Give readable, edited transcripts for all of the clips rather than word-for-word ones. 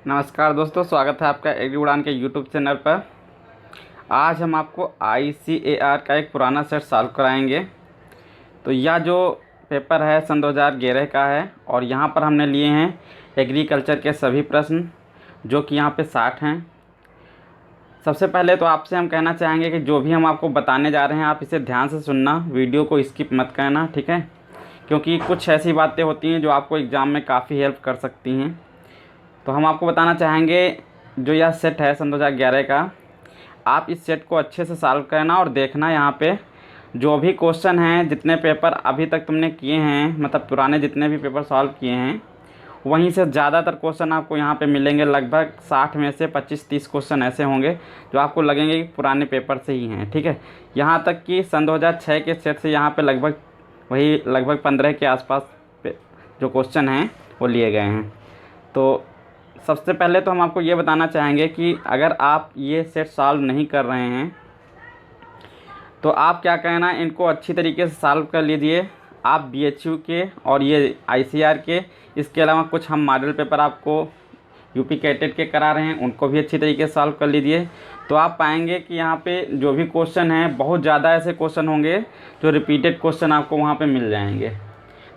नमस्कार दोस्तों, स्वागत है आपका एग्री उड़ान के यूट्यूब चैनल पर। आज हम आपको ICAR का एक पुराना सेट सॉल्व कराएंगे। तो यह जो पेपर है सन 2011 का है और यहाँ पर हमने लिए हैं एग्रीकल्चर के सभी प्रश्न, जो कि यहाँ पे 60 हैं। सबसे पहले तो आपसे हम कहना चाहेंगे कि जो भी हम आपको बताने जा रहे हैं आप इसे ध्यान से सुनना, वीडियो को स्किप मत करना, ठीक है? क्योंकि कुछ ऐसी बातें होती हैं जो आपको एग्ज़ाम में काफ़ी हेल्प कर सकती हैं। तो हम आपको बताना चाहेंगे जो यह सेट है सन 2011 का, आप इस सेट को अच्छे से सॉल्व करना और देखना यहाँ पे जो भी क्वेश्चन हैं, जितने पेपर अभी तक तुमने किए हैं, मतलब पुराने जितने भी पेपर सॉल्व किए हैं, वहीं से ज़्यादातर क्वेश्चन आपको यहाँ पे मिलेंगे। लगभग 60 में से 25-30 क्वेश्चन ऐसे होंगे जो आपको लगेंगे कि पुराने पेपर से ही हैं, ठीक है? यहाँ तक कि सन 2006 के सेट से यहाँ पे लगभग 15 के आसपास जो क्वेश्चन हैं वो लिए गए हैं। तो सबसे पहले तो हम आपको ये बताना चाहेंगे कि अगर आप ये सेट सॉल्व नहीं कर रहे हैं तो आप क्या करना, इनको अच्छी तरीके से सॉल्व कर लीजिए। आप BHU के और ये ICAR के, इसके अलावा कुछ हम मॉडल पेपर आपको UP कैटेट के करा रहे हैं, उनको भी अच्छी तरीके से सॉल्व कर लीजिए। तो आप पाएंगे कि यहाँ पे जो भी क्वेश्चन हैं, बहुत ज़्यादा ऐसे क्वेश्चन होंगे जो रिपीटेड क्वेश्चन आपको वहाँ पे मिल जाएंगे।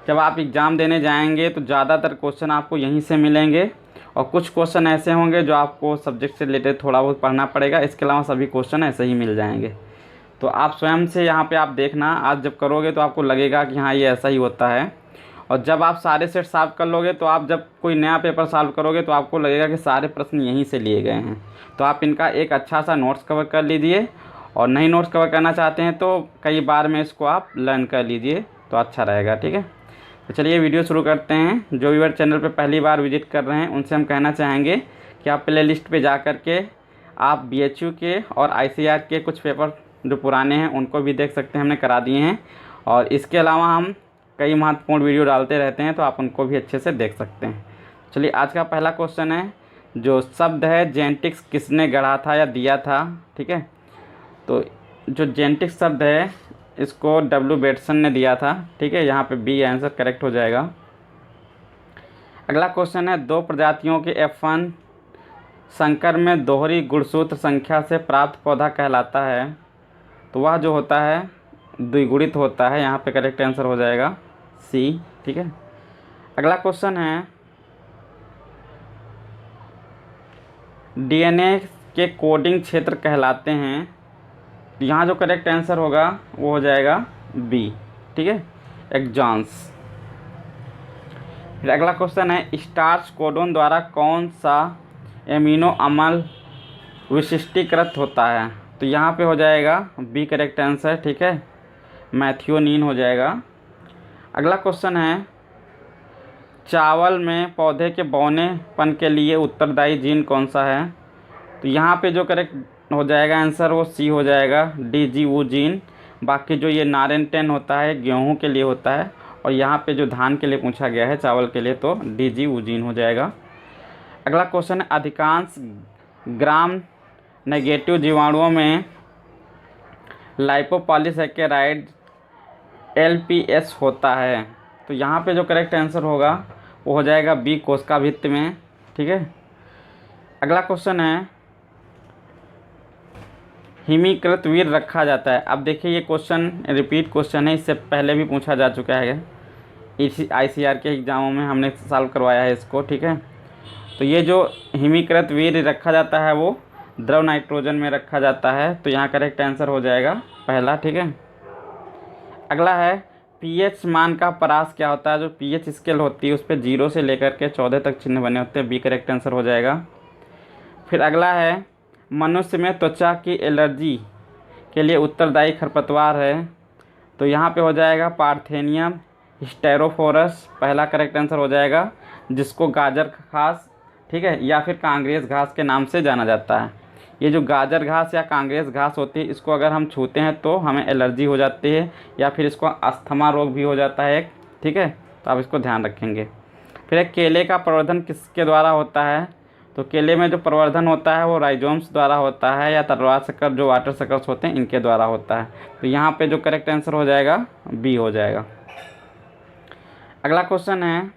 जब आप एग्ज़ाम देने जाएंगे तो ज़्यादातर क्वेश्चन आपको यहीं से मिलेंगे और कुछ क्वेश्चन ऐसे होंगे जो आपको सब्जेक्ट से रिलेटेड थोड़ा बहुत पढ़ना पड़ेगा। इसके अलावा सभी क्वेश्चन ऐसे ही मिल जाएंगे। तो आप स्वयं से यहाँ पे आप देखना, आज जब करोगे तो आपको लगेगा कि हाँ, ये ऐसा ही होता है। और जब आप सारे सेट सॉल्व कर लोगे तो आप जब कोई नया पेपर सॉल्व करोगे तो आपको लगेगा कि सारे प्रश्न यहीं से लिए गए हैं। तो आप इनका एक अच्छा सा नोट्स कवर कर लीजिए, और नहीं नोट्स कवर करना चाहते हैं तो कई बार में इसको आप लर्न कर लीजिए तो अच्छा रहेगा, ठीक है? तो चलिए वीडियो शुरू करते हैं। जो व्यूअर चैनल पे पहली बार विजिट कर रहे हैं उनसे हम कहना चाहेंगे कि आप प्ले लिस्ट पर जा कर के आप BHU के और ICAR के कुछ पेपर जो पुराने हैं उनको भी देख सकते हैं, हमने करा दिए हैं। और इसके अलावा हम कई महत्वपूर्ण वीडियो डालते रहते हैं तो आप उनको भी अच्छे से देख सकते हैं। चलिए, आज का पहला क्वेश्चन है, जो शब्द है जेनेटिक्स किसने गढ़ा था या दिया था, ठीक है? तो जो जेनेटिक्स शब्द है इसको W बेटसन ने दिया था, ठीक है? यहाँ पे B आंसर करेक्ट हो जाएगा। अगला क्वेश्चन है, दो प्रजातियों के F1 संकर में दोहरी गुणसूत्र संख्या से प्राप्त पौधा कहलाता है। तो वह जो होता है द्विगुणित होता है। यहाँ पे करेक्ट आंसर हो जाएगा C, ठीक है? अगला क्वेश्चन है, DNA के कोडिंग क्षेत्र कहलाते हैं। तो यहाँ जो करेक्ट आंसर होगा वो हो जाएगा B, ठीक है? एक्सॉन्स। फिर अगला क्वेश्चन है, स्टार्च कोडोन द्वारा कौन सा एमिनो अम्ल विशिष्टीकृत होता है? तो यहाँ पे हो जाएगा B करेक्ट आंसर, ठीक है? मैथियोनीन हो जाएगा। अगला क्वेश्चन है, चावल में पौधे के बौनेपन के लिए उत्तरदायी जीन कौन सा है? तो यहाँ पे जो करेक्ट हो जाएगा आंसर वो C हो जाएगा, DGU जीन। बाकी जो ये नारेंटेन होता है गेहूं के लिए होता है, और यहाँ पे जो धान के लिए पूछा गया है चावल के लिए, तो DGU जीन हो जाएगा। अगला क्वेश्चन है, अधिकांश ग्राम नेगेटिव जीवाणुओं में लाइपोपॉलीसैकेराइड LPS होता है। तो यहाँ पे जो करेक्ट आंसर होगा वो हो जाएगा B कोशिका भित्ति में, ठीक है? अगला क्वेश्चन है, हिमीकृत वीर रखा जाता है। अब देखिए ये क्वेश्चन रिपीट क्वेश्चन है, इससे पहले भी पूछा जा चुका है, इसी ICAR के एग्ज़ामों में हमने सॉल्व करवाया है इसको, ठीक है? तो ये जो हिमीकृत वीर रखा जाता है वो द्रव नाइट्रोजन में रखा जाता है। तो यहाँ करेक्ट आंसर हो जाएगा पहला, ठीक है? अगला है, pH मान का परास क्या होता है? जो pH स्केल होती है उस पर 0 से लेकर के 14 तक चिन्ह बने होते हैं। B करेक्ट आंसर हो जाएगा। फिर अगला है, मनुष्य में त्वचा की एलर्जी के लिए उत्तरदायी खरपतवार है। तो यहाँ पे हो जाएगा पार्थेनियम स्टेरोफोरस, पहला करेक्ट आंसर हो जाएगा, जिसको गाजर घास, ठीक है, या फिर कांग्रेस घास के नाम से जाना जाता है। ये जो गाजर घास या कांग्रेस घास होती है, इसको अगर हम छूते हैं तो हमें एलर्जी हो जाती है, या फिर इसको अस्थमा रोग भी हो जाता है, ठीक है? तो आप इसको ध्यान रखेंगे। फिर एक, केले का प्रवर्धन किसके द्वारा होता है? तो केले में जो प्रवर्धन होता है वो राइजोम्स द्वारा होता है, या तलवार शक्कर जो वाटर शक्कर्स होते हैं इनके द्वारा होता है। तो यहाँ पे जो करेक्ट आंसर हो जाएगा B हो जाएगा। अगला क्वेश्चन है,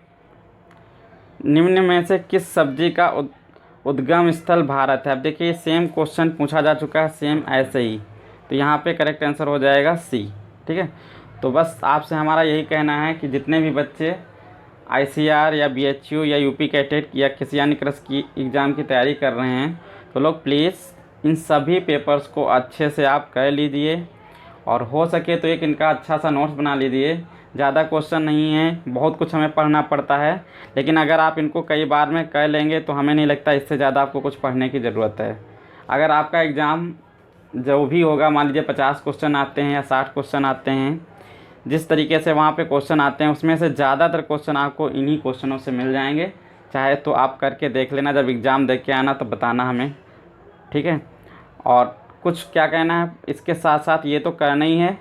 निम्न में से किस सब्जी का उद्गम स्थल भारत है। अब देखिए सेम क्वेश्चन पूछा जा चुका है, सेम ऐसे ही, तो यहाँ पे करेक्ट आंसर हो जाएगा सी। ठीक है, तो बस आपसे हमारा यही कहना है कि जितने भी बच्चे आईसीआर या बीएचयू या यूपी कैटेट या किसी अन्य कृषि की एग्ज़ाम की तैयारी कर रहे हैं, तो लोग प्लीज़ इन सभी पेपर्स को अच्छे से आप कर लीजिए, और हो सके तो एक इनका अच्छा सा नोट्स बना लीजिए। ज़्यादा क्वेश्चन नहीं है, बहुत कुछ हमें पढ़ना पड़ता है, लेकिन अगर आप इनको कई बार में कर लेंगे तो हमें नहीं लगता इससे ज़्यादा आपको कुछ पढ़ने की ज़रूरत है। अगर आपका एग्ज़ाम जो भी होगा, मान लीजिए 50 क्वेश्चन आते हैं या 60 क्वेश्चन आते हैं, जिस तरीके से वहाँ पे क्वेश्चन आते हैं उसमें से ज़्यादातर क्वेश्चन आपको इन्हीं क्वेश्चनों से मिल जाएंगे। चाहे तो आप करके देख लेना, जब एग्ज़ाम देख के आना तो बताना हमें, ठीक है। और कुछ क्या कहना है, इसके साथ साथ ये तो करना ही है,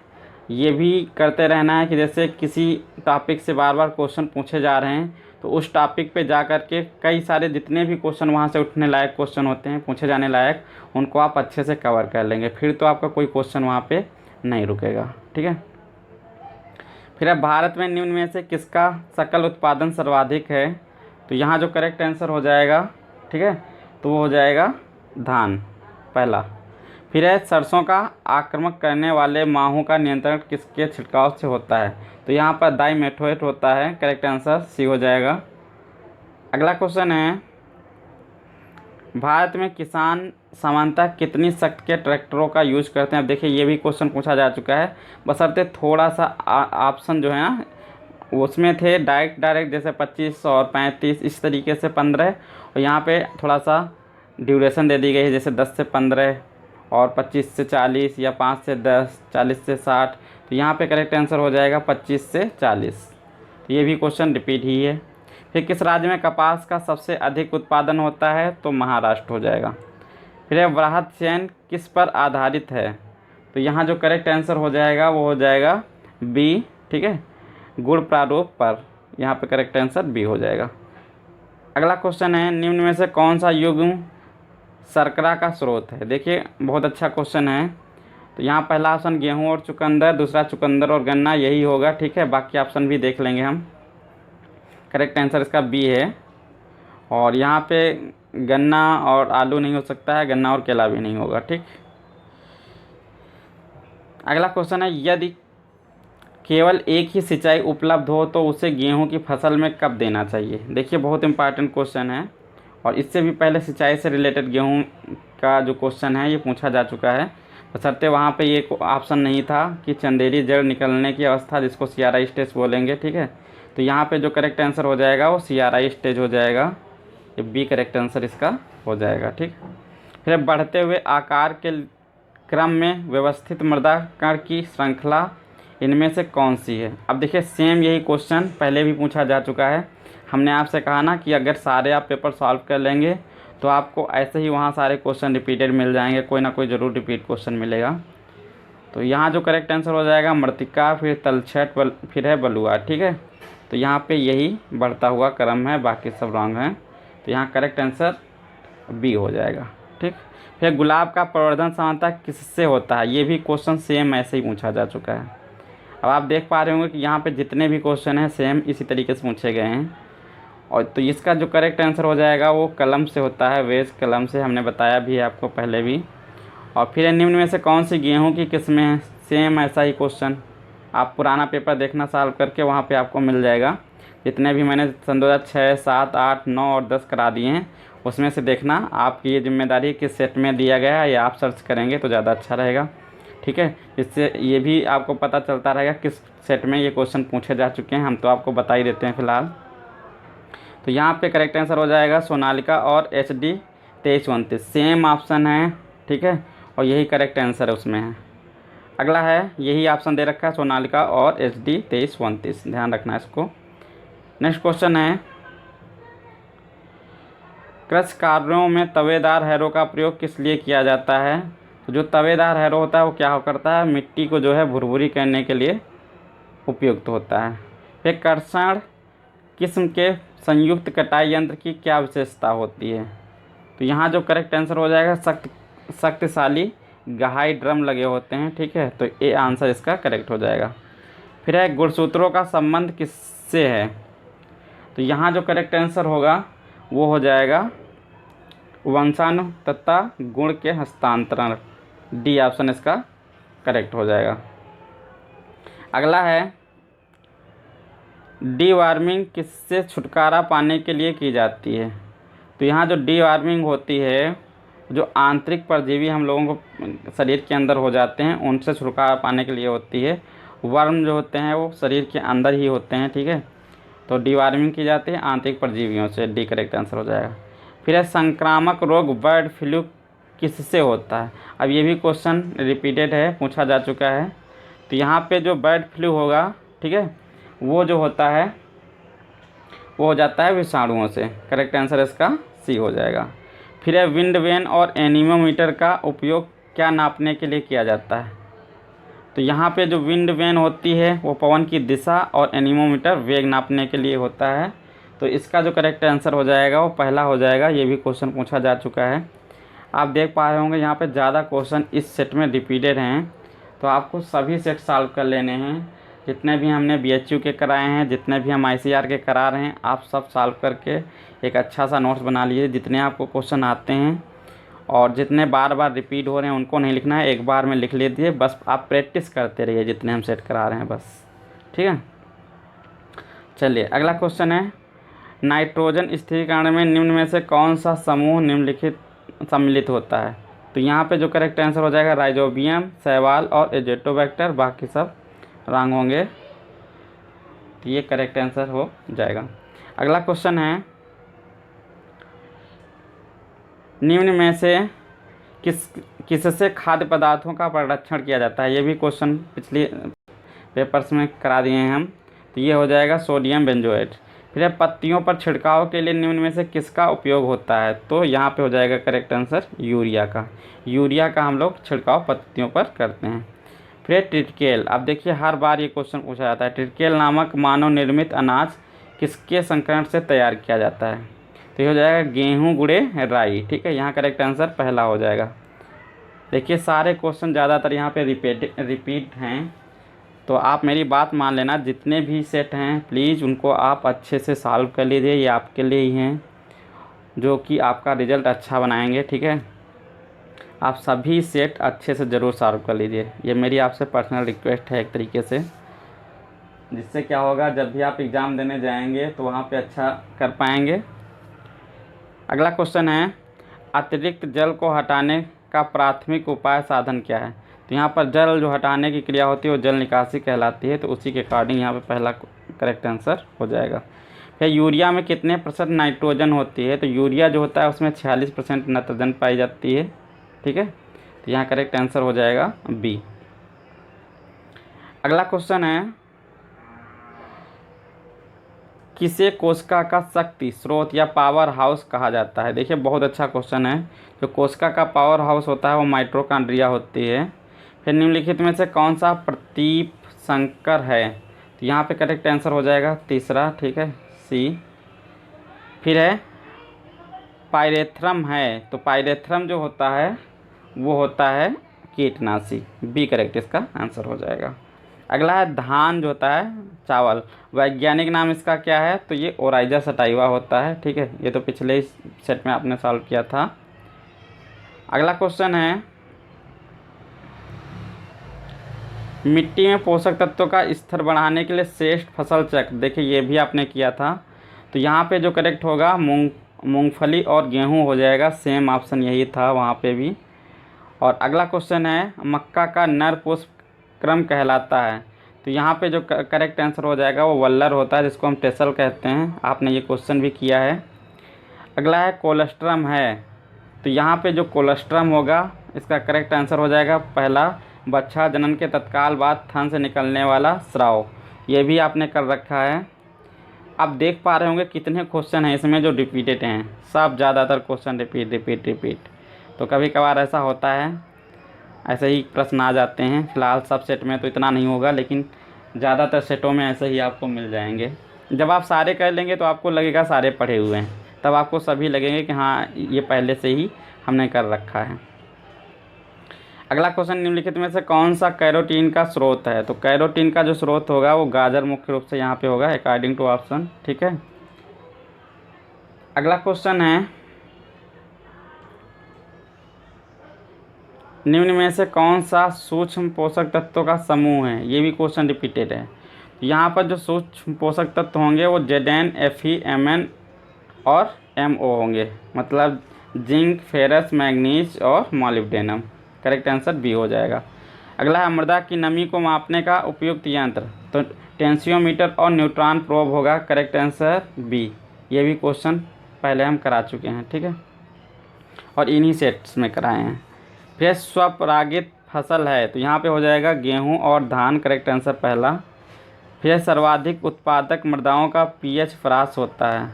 ये भी करते रहना है कि जैसे किसी टॉपिक से बार बार क्वेश्चन पूछे जा रहे हैं तो उस टॉपिक पे जा कर के कई सारे जितने भी क्वेश्चन वहाँ से उठने लायक क्वेश्चन होते हैं, पूछे जाने लायक, उनको आप अच्छे से कवर कर लेंगे, फिर तो आपका कोई क्वेश्चन वहाँ पे नहीं रुकेगा। ठीक है, फिर अब भारत में निम्न में से किसका सकल उत्पादन सर्वाधिक है, तो यहाँ जो करेक्ट आंसर हो जाएगा, ठीक है, तो वो हो जाएगा धान पहला। फिर है सरसों का आक्रमण करने वाले माहों का नियंत्रण किसके छिड़काव से होता है, तो यहाँ पर डाइमेथोएट होता है, करेक्ट आंसर सी हो जाएगा। अगला क्वेश्चन है भारत में किसान सामान्यतः कितनी शक्ति के ट्रैक्टरों का यूज करते हैं। अब देखिए ये भी क्वेश्चन पूछा जा चुका है, बशर्ते थोड़ा सा ऑप्शन जो है ना उसमें थे डायरेक्ट जैसे 25 और 35 इस तरीके से 15, और यहाँ पे थोड़ा सा ड्यूरेशन दे दी गई है, जैसे 10 से 15 और 25 से 40 या 5 से 10, 40 से 60, तो यहाँ पे करेक्ट आंसर हो जाएगा 25 से 40। तो ये भी क्वेश्चन रिपीट ही है। फिर किस राज्य में कपास का सबसे अधिक उत्पादन होता है, तो महाराष्ट्र हो जाएगा। फिर है वृहद चयन किस पर आधारित है, तो यहाँ जो करेक्ट आंसर हो जाएगा वो हो जाएगा बी, ठीक है, गुण प्रारूप पर, यहाँ पे करेक्ट आंसर बी हो जाएगा। अगला क्वेश्चन है निम्न में से कौन सा युग्म शर्करा का स्रोत है। देखिए बहुत अच्छा क्वेश्चन है, तो यहाँ पहला ऑप्शन गेहूँ और चुकंदर, दूसरा चुकंदर और गन्ना, यही होगा। ठीक है, बाकी ऑप्शन भी देख लेंगे हम। करेक्ट आंसर इसका बी है, और यहाँ पे गन्ना और आलू नहीं हो सकता है, गन्ना और केला भी नहीं होगा। ठीक, अगला क्वेश्चन है यदि केवल एक ही सिंचाई उपलब्ध हो तो उसे गेहूं की फसल में कब देना चाहिए। देखिए बहुत इंपॉर्टेंट क्वेश्चन है, और इससे भी पहले सिंचाई से रिलेटेड गेहूं का जो क्वेश्चन है ये पूछा जा चुका है, बशर्ते वहाँ पे ये ऑप्शन नहीं था कि चंदेरी जड़ निकलने की अवस्था, जिसको CRI स्टेज बोलेंगे। ठीक है, तो यहाँ पे जो करेक्ट आंसर हो जाएगा वो CRI स्टेज हो जाएगा, ये बी करेक्ट आंसर इसका हो जाएगा। ठीक, फिर बढ़ते हुए आकार के क्रम में व्यवस्थित मृदा कण की श्रृंखला इनमें से कौन सी है। अब देखिए सेम यही क्वेश्चन पहले भी पूछा जा चुका है, हमने आपसे कहा ना कि अगर सारे आप पेपर सॉल्व कर लेंगे तो आपको ऐसे ही वहाँ सारे क्वेश्चन रिपीटेड मिल जाएंगे, कोई ना कोई ज़रूर रिपीट क्वेश्चन मिलेगा। तो यहाँ जो करेक्ट आंसर हो जाएगा मृतिका, फिर तलछट, फिर है बलुआ। ठीक है, तो यहाँ पे यही बढ़ता हुआ क्रम है, बाकी सब रॉन्ग हैं, तो यहाँ करेक्ट आंसर बी हो जाएगा। ठीक, फिर गुलाब का प्रवर्धन सामान्यतः किससे होता है, ये भी क्वेश्चन सेम ऐसे ही पूछा जा चुका है। अब आप देख पा रहे होंगे कि यहाँ पे जितने भी क्वेश्चन हैं सेम इसी तरीके से पूछे गए हैं, और तो इसका जो करेक्ट आंसर हो जाएगा वो कलम से होता है, वेज कलम से, हमने बताया भी है आपको पहले भी। और फिर निम्न में से कौन सी गेहूं की किस्में हैं, सेम ऐसा ही क्वेश्चन, आप पुराना पेपर देखना सॉल्व करके, वहाँ पे आपको मिल जाएगा। जितने भी मैंने सन 2006, 7, 8, 9 और 10 करा दिए हैं उसमें से देखना, आपकी ये जिम्मेदारी किस सेट में दिया गया है, या आप सर्च करेंगे तो ज़्यादा अच्छा रहेगा। ठीक है, इससे ये भी आपको पता चलता रहेगा किस सेट में ये क्वेश्चन पूछे जा चुके हैं, हम तो आपको बता ही देते हैं फ़िलहाल। तो यहाँ पे करेक्ट आंसर हो जाएगा सोनालिका और HD 2329, सेम ऑप्शन है। ठीक है, और यही करेक्ट आंसर है उसमें है। अगला है यही ऑप्शन दे रखा है, सोनालिका और HD 2329, ध्यान रखना इसको। नेक्स्ट क्वेश्चन है कृषि कार्यों में तवेदार हैरो का प्रयोग किस लिए किया जाता है। तो जो तवेदार हैरो होता है वो क्या करता है, मिट्टी को जो है भुरभुरी करने के लिए उपयुक्त होता है। फिर कर्षण किस्म के संयुक्त कटाई यंत्र की क्या विशेषता होती है, तो यहाँ जो करेक्ट आंसर हो जाएगा शक्तिशाली गहाई ड्रम लगे होते हैं। ठीक है, तो ए आंसर इसका करेक्ट हो जाएगा। फिर है गुणसूत्रों का संबंध किससे है, तो यहाँ जो करेक्ट आंसर होगा वो हो जाएगा वंशाणु तथा गुण के हस्तांतरण, डी ऑप्शन इसका करेक्ट हो जाएगा। अगला है डीवार्मिंग किससे छुटकारा पाने के लिए की जाती है। तो यहाँ जो डीवार्मिंग होती है, जो आंतरिक परजीवी हम लोगों को शरीर के अंदर हो जाते हैं उनसे छुटकारा पाने के लिए होती है। वर्म जो होते हैं वो शरीर के अंदर ही होते हैं, ठीक है। तो डीवार्मिंग की जाती है आंतरिक परजीवियों से, डी करेक्ट आंसर हो जाएगा। फिर है संक्रामक रोग बर्ड फ्लू किससे होता है। अब ये भी क्वेश्चन रिपीटेड है, पूछा जा चुका है। तो यहाँ पे जो बर्ड फ्लू होगा, ठीक है, वो जो होता है वो हो जाता है विषाणुओं से, करेक्ट आंसर इसका सी हो जाएगा। फिर है विंड वेन और एनीमोमीटर का उपयोग क्या नापने के लिए किया जाता है। तो यहाँ पे जो विंड वेन होती है वो पवन की दिशा और एनीमोमीटर वेग नापने के लिए होता है। तो इसका जो करेक्ट आंसर हो जाएगा वो पहला हो जाएगा। ये भी क्वेश्चन पूछा जा चुका है। आप देख पा रहे होंगे यहाँ पे ज़्यादा क्वेश्चन इस सेट में रिपीटेड हैं, तो आपको सभी सेट सॉल्व कर लेने हैं। जितने भी हमने BHU के कराए हैं, जितने भी हम ICR के करा रहे हैं, आप सब सॉल्व करके एक अच्छा सा नोट्स बना लीजिए। जितने आपको क्वेश्चन आते हैं और जितने बार बार रिपीट हो रहे हैं उनको नहीं लिखना है, एक बार में लिख लीजिए। बस आप प्रैक्टिस करते रहिए जितने हम सेट करा रहे हैं, बस, ठीक है। चलिए अगला क्वेश्चन है नाइट्रोजन स्थिरीकरण में निम्न में से कौन सा समूह निम्नलिखित सम्मिलित होता है। तो यहाँ पे जो करेक्ट आंसर हो जाएगा राइजोबियम, शैवाल और एजेटोबैक्टर, बाकी सब रॉन्ग होंगे। तो ये करेक्ट आंसर हो जाएगा। अगला क्वेश्चन है निम्न में से किससे खाद्य पदार्थों का संरक्षण किया जाता है। ये भी क्वेश्चन पिछले पेपर्स में करा दिए हैं हम। तो ये हो जाएगा सोडियम बेंजोएट। फिर पत्तियों पर छिड़काव के लिए निम्न में से किसका उपयोग होता है। तो यहाँ पे हो जाएगा करेक्ट आंसर यूरिया का। यूरिया का हम लोग छिड़काव पत्तियों पर करते हैं। फिर ट्रिटिकेल, अब देखिए हर बार ये क्वेश्चन पूछा जाता है। ट्रिटिकेल नामक मानव निर्मित अनाज किसके संकरण से तैयार किया जाता है। तो ये हो जाएगा गेहूँ, गुड़े, राई, ठीक है। यहाँ करेक्ट आंसर पहला हो जाएगा। देखिए सारे क्वेश्चन ज़्यादातर यहाँ पे रिपीट हैं, तो आप मेरी बात मान लेना। जितने भी सेट हैं प्लीज़ उनको आप अच्छे से सॉल्व कर लीजिए। ये आपके लिए ही हैं जो कि आपका रिज़ल्ट अच्छा बनाएंगे, ठीक है। आप सभी सेट अच्छे से ज़रूर सॉल्व कर लीजिए। ये मेरी आपसे पर्सनल रिक्वेस्ट है एक तरीके से, जिससे क्या होगा जब भी आप एग्ज़ाम देने जाएंगे तो वहाँ पे अच्छा कर पाएंगे। अगला क्वेश्चन है अतिरिक्त जल को हटाने का प्राथमिक उपाय साधन क्या है। तो यहाँ पर जल जो हटाने की क्रिया होती है वो जल निकासी कहलाती है। तो उसी के अकॉर्डिंग यहाँ पे पहला करेक्ट आंसर हो जाएगा। फिर यूरिया में कितने % नाइट्रोजन होती है। तो यूरिया जो होता है उसमें 46% नाइट्रोजन पाई जाती है, ठीक है। तो यहाँ करेक्ट आंसर हो जाएगा बी। अगला क्वेश्चन है किसे कोशिका का शक्ति स्रोत या पावर हाउस कहा जाता है। देखिए बहुत अच्छा क्वेश्चन है। जो कोशिका का पावर हाउस होता है वो माइटोकॉन्ड्रिया होती है। फिर निम्नलिखित में से कौन सा प्रतीप संकर है। तो यहाँ पे करेक्ट आंसर हो जाएगा तीसरा, ठीक है, सी। फिर है पायरेथ्रम है। तो पायरेथ्रम जो होता है वो होता है कीटनाशी, बी करेक्ट इसका आंसर हो जाएगा। अगला है धान जो होता है चावल, वैज्ञानिक नाम इसका क्या है। तो ये ओराइजा सटाइवा होता है, ठीक है। ये तो पिछले ही सेट में आपने सॉल्व किया था। अगला क्वेश्चन है मिट्टी में पोषक तत्वों का स्तर बढ़ाने के लिए श्रेष्ठ फसल चक्र। देखिए ये भी आपने किया था। तो यहाँ पे जो करेक्ट होगा मूंगफली और गेहूँ हो जाएगा, सेम ऑप्शन यही था वहाँ पे भी। और अगला क्वेश्चन है मक्का का नर पुष्प क्रम कहलाता है। तो यहाँ पे जो करेक्ट आंसर हो जाएगा वो वल्लर होता है, जिसको हम टेसल कहते हैं। आपने ये क्वेश्चन भी किया है। अगला है कोलेस्ट्रम है। तो यहाँ पे जो कोलेस्ट्रम होगा इसका करेक्ट आंसर हो जाएगा पहला, बच्चा जनन के तत्काल बाद थन से निकलने वाला स्राव। ये भी आपने कर रखा है। आप देख पा रहे होंगे कितने क्वेश्चन हैं इसमें जो रिपीटेड हैं, सब ज़्यादातर क्वेश्चन रिपीट। तो कभी कभार ऐसा होता है, ऐसे ही प्रश्न आ जाते हैं। फ़िलहाल सब सेट में तो इतना नहीं होगा, लेकिन ज़्यादातर सेटों में ऐसे ही आपको मिल जाएंगे। जब आप सारे कर लेंगे तो आपको लगेगा सारे पढ़े हुए हैं, तब आपको सभी लगेंगे कि हाँ ये पहले से ही हमने कर रखा है। अगला क्वेश्चन निम्नलिखित में से कौन सा कैरोटीन का स्रोत है। तो कैरोटीन का जो स्रोत होगा वो गाजर मुख्य रूप से यहाँ पे होगा, अकॉर्डिंग टू ऑप्शन, ठीक है। अगला क्वेश्चन है निम्न में से कौन सा सूक्ष्म पोषक तत्वों का समूह है? ये भी क्वेश्चन रिपीटेड है। तो यहाँ पर जो सूक्ष्म पोषक तत्व होंगे वो Zn, Fe, Mn और MO होंगे, मतलब जिंक, फेरस, मैग्नीज और मॉलिब्डेनम। करेक्ट आंसर बी हो जाएगा। अगला है मृदा की नमी को मापने का उपयुक्त यंत्र, तो टेंसियोमीटर और न्यूट्रॉन प्रोब होगा। Correct answer B. ये भी क्वेश्चन पहले हम करा चुके हैं, ठीक है, और इन्हीं सेट्स में कराए हैं। फिर स्वपरागित फसल है, तो यहाँ पे हो जाएगा गेहूं और धान। करेक्ट आंसर पहला। फिर सर्वाधिक उत्पादक मृदाओं का पीएच ह्रास होता है,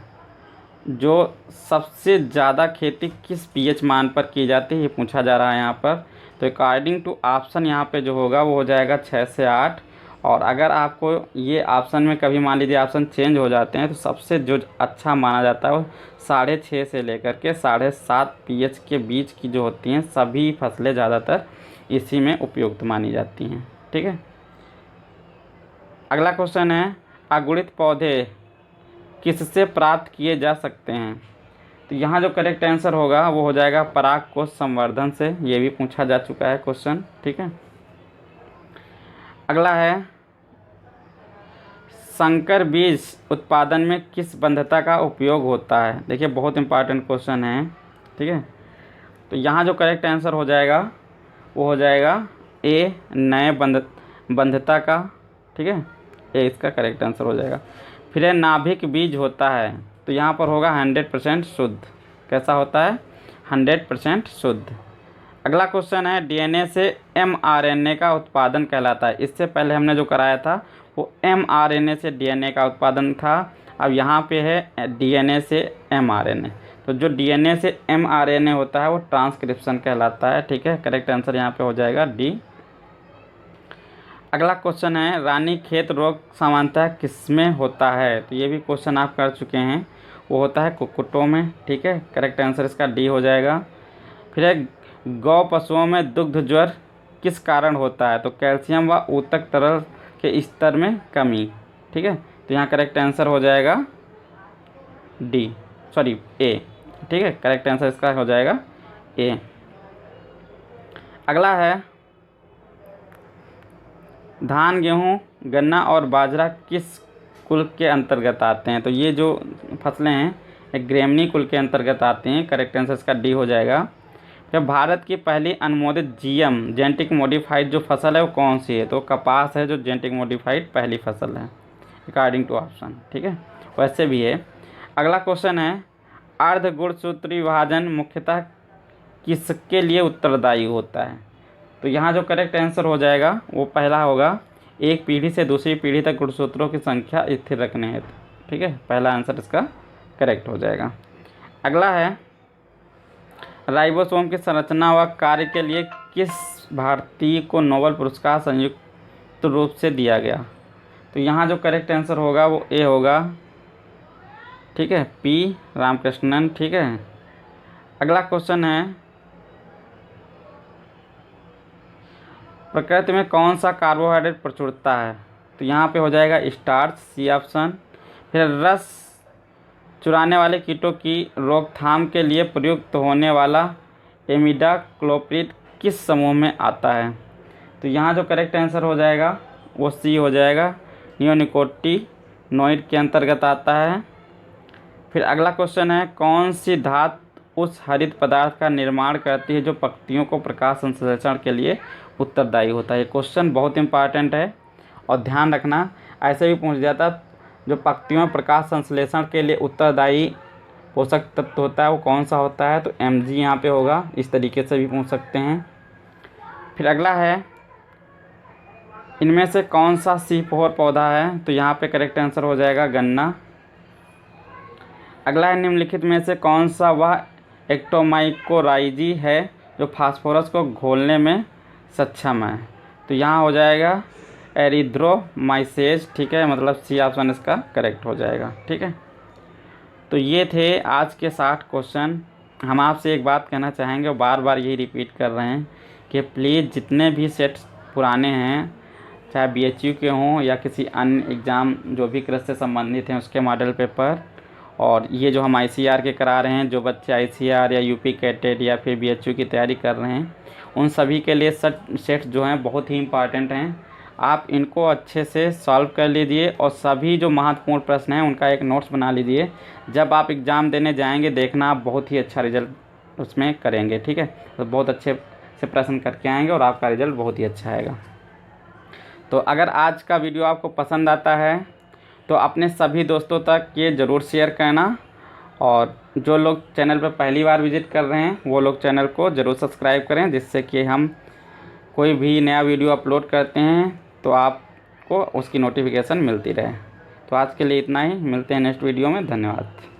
जो सबसे ज़्यादा खेती किस पीएच मान पर की जाती है, ये पूछा जा रहा है यहाँ पर। तो अकॉर्डिंग टू ऑप्शन यहाँ पे जो होगा वो हो जाएगा 6 से 8। और अगर आपको ये ऑप्शन में कभी मान लीजिए ऑप्शन चेंज हो जाते हैं तो सबसे जो अच्छा माना जाता है वो 6.5 से लेकर के 7.5 पीएच के बीच की जो होती हैं सभी फसलें ज़्यादातर इसी में उपयुक्त मानी जाती हैं, ठीक है। अगला क्वेश्चन है अगुणित पौधे किससे प्राप्त किए जा सकते हैं? तो यहाँ जो करेक्ट आंसर होगा वो हो जाएगा परागकोश संवर्धन से। ये भी पूछा जा चुका है क्वेश्चन, ठीक है। अगला है संकर बीज उत्पादन में किस बंधता का उपयोग होता है? देखिए बहुत इंपॉर्टेंट क्वेश्चन है, ठीक है। तो यहाँ जो करेक्ट आंसर हो जाएगा वो हो जाएगा ए, नए बंधता का, ठीक है, ये इसका करेक्ट आंसर हो जाएगा। फिर है नाभिक बीज होता है, तो यहाँ पर होगा 100% शुद्ध। कैसा होता है? 100% शुद्ध। अगला क्वेश्चन है डीएनए से एमआरएनए का उत्पादन कहलाता है। इससे पहले हमने जो कराया था वो एमआरएनए से डीएनए का उत्पादन था, अब यहाँ पे है डीएनए से एमआरएनए। तो जो डीएनए से एमआरएनए होता है वो ट्रांसक्रिप्शन कहलाता है, ठीक है। करेक्ट आंसर यहाँ पे हो जाएगा डी। अगला क्वेश्चन है रानीखेत रोग सामान्यतः किसमें होता है? तो ये भी क्वेश्चन आप कर चुके हैं, वो होता है कुक्कुटों में, ठीक है। करेक्ट आंसर इसका डी हो जाएगा। फिर है गौ पशुओं में दुग्ध ज्वर किस कारण होता है? तो कैल्शियम व ऊतक तरल के स्तर में कमी, ठीक है। तो यहाँ करेक्ट आंसर हो जाएगा डी, सॉरी ए, ठीक है। करेक्ट आंसर इसका हो जाएगा ए। अगला है धान, गेहूँ, गन्ना और बाजरा किस कुल के अंतर्गत आते हैं? तो ये जो फसलें हैं एक ग्रेमनी कुल के अंतर्गत आते हैं। करेक्ट आंसर इसका डी हो जाएगा। फिर भारत की पहली अनुमोदित जीएम जेनेटिक मॉडिफाइड जो फसल है वो कौन सी है? तो कपास है जो जेनेटिक मॉडिफाइड पहली फसल है अकॉर्डिंग टू ऑप्शन, ठीक है। वैसे भी है। अगला क्वेश्चन है अर्ध गुणसूत्री विभाजन मुख्यतः किसके लिए उत्तरदायी होता है? तो यहाँ जो करेक्ट आंसर हो जाएगा वो पहला होगा एक पीढ़ी से दूसरी पीढ़ी तक गुणसूत्रों की संख्या स्थिर रखने हेतु, ठीक है। पहला आंसर इसका करेक्ट हो जाएगा। अगला है राइबोसोम की संरचना व कार्य के लिए किस भारतीय को नोबेल पुरस्कार संयुक्त रूप से दिया गया? तो यहाँ जो करेक्ट आंसर होगा वो ए होगा, ठीक है, पी रामकृष्णन, ठीक है। अगला क्वेश्चन है प्रकृति में कौन सा कार्बोहाइड्रेट प्रचुरता है? तो यहाँ पे हो जाएगा स्टार्च, सी ऑप्शन। फिर रस चुराने वाले कीटों की रोकथाम के लिए प्रयुक्त होने वाला इमिडाक्लोप्रिड किस समूह में आता है? तो यहाँ जो करेक्ट आंसर हो जाएगा वो सी हो जाएगा, नियोनिकोटिनोइड के अंतर्गत आता है। फिर अगला क्वेश्चन है कौन सी धातु उस हरित पदार्थ का निर्माण करती है जो पत्तियों को प्रकाश संश्लेषण के लिए उत्तरदायी होता है? क्वेश्चन बहुत इंपॉर्टेंट है और ध्यान रखना, ऐसे भी पूछ जाता जो पत्तियों में प्रकाश संश्लेषण के लिए उत्तरदायी पोषक तत्व होता है वो कौन सा होता है? तो Mg यहाँ पे होगा। इस तरीके से भी पूछ सकते हैं। फिर अगला है इनमें से कौन सा C4 पौधा है? तो यहाँ पे करेक्ट आंसर हो जाएगा गन्ना। अगला है निम्नलिखित में से कौन सा वह एक्टोमाइकोराइजी है जो फास्फोरस को घोलने में सक्षम है? तो यहाँ हो जाएगा एरिथ्रोमाइसेज, ठीक है, मतलब सी ऑप्शन इसका करेक्ट हो जाएगा, ठीक है। तो ये थे आज के 60 क्वेश्चन। हम आपसे एक बात कहना चाहेंगे और बार बार यही रिपीट कर रहे हैं कि प्लीज़ जितने भी सेट्स पुराने हैं चाहे BHU के हों या किसी अन्य एग्ज़ाम जो भी कृषि से संबंधित हैं उसके मॉडल पेपर और ये जो हम ICAR के करा रहे हैं, जो बच्चे ICAR या यूपी कैटेट या फिर BHU की तैयारी कर रहे हैं, उन सभी के लिए सेट जो हैं बहुत ही इम्पॉर्टेंट हैं। आप इनको अच्छे से सॉल्व कर लीजिए और सभी जो महत्वपूर्ण प्रश्न हैं उनका एक नोट्स बना लीजिए। जब आप एग्ज़ाम देने जाएंगे देखना आप बहुत ही अच्छा रिजल्ट उसमें करेंगे, ठीक है। तो बहुत अच्छे से प्रश्न करके आएंगे और आपका रिजल्ट बहुत ही अच्छा आएगा। तो अगर आज का वीडियो आपको पसंद आता है तो अपने सभी दोस्तों तक ये ज़रूर शेयर करना, और जो लोग चैनल पर पहली बार विज़िट कर रहे हैं वो लोग चैनल को ज़रूर सब्सक्राइब करें, जिससे कि हम कोई भी नया वीडियो अपलोड करते हैं तो आपको उसकी नोटिफिकेशन मिलती रहे। तो आज के लिए इतना ही, मिलते हैं नेक्स्ट वीडियो में। धन्यवाद।